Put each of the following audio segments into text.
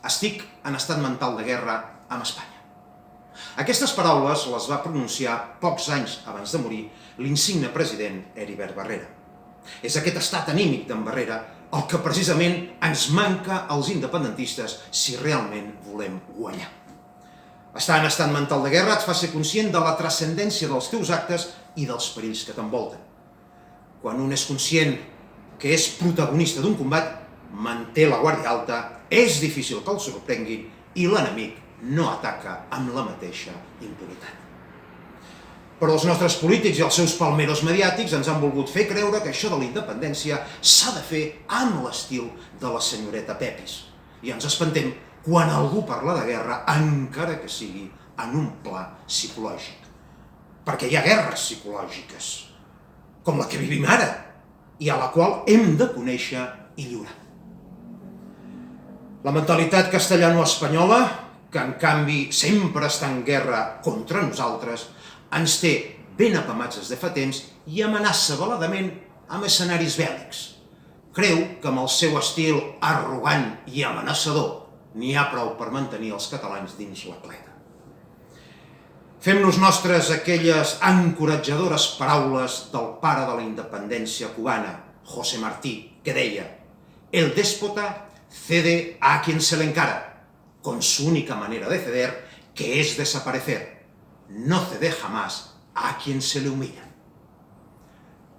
estic en estat mental de guerra amb Espanya. Aquestes paraules les va pronunciar pocs anys abans de morir l'insigne president Heribert Barrera. És aquest estat anímic d'en Barrera el que precisament ens manca als independentistes si realment volem guanyar. Estar en estat mental de guerra et fa ser conscient de la transcendència dels teus actes i dels perills que t'envolten. Quan un és conscient que és protagonista d'un combat, manté la guàrdia alta, és difícil que el sorprenguin i l'enemic no ataca amb la mateixa impunitat. Però els nostres polítics i els seus palmeros mediàtics ens han volgut fer creure que això de la independència s'ha de fer amb l'estil de la senyoreta Pepis. I ens espantem quan algú parla de guerra, encara que sigui en un pla psicològic. Perquè hi ha guerres psicològiques, com la que vivim ara, i a la qual hem de conèixer i lliurar. La mentalitat castellano-espanyola, que en canvi sempre està en guerra contra nosaltres, ens té ben apamats des de fa temps i amenaça veladament amb escenaris bèl·lics. Creu que amb el seu estil arrogant i amenaçador n'hi ha prou per mantenir els catalans dins la cleta. Fem-nos nostres aquelles encoratjadores paraules del pare de la independència cubana, José Martí, que deia: «El déspota cede a quien se le encara, con su única manera de ceder, que es desaparecer. No cede jamás a quien se le humilla».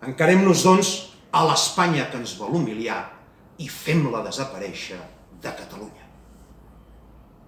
Encarem-nos, doncs, a l'Espanya que ens vol humiliar i fem-la desaparèixer de Catalunya.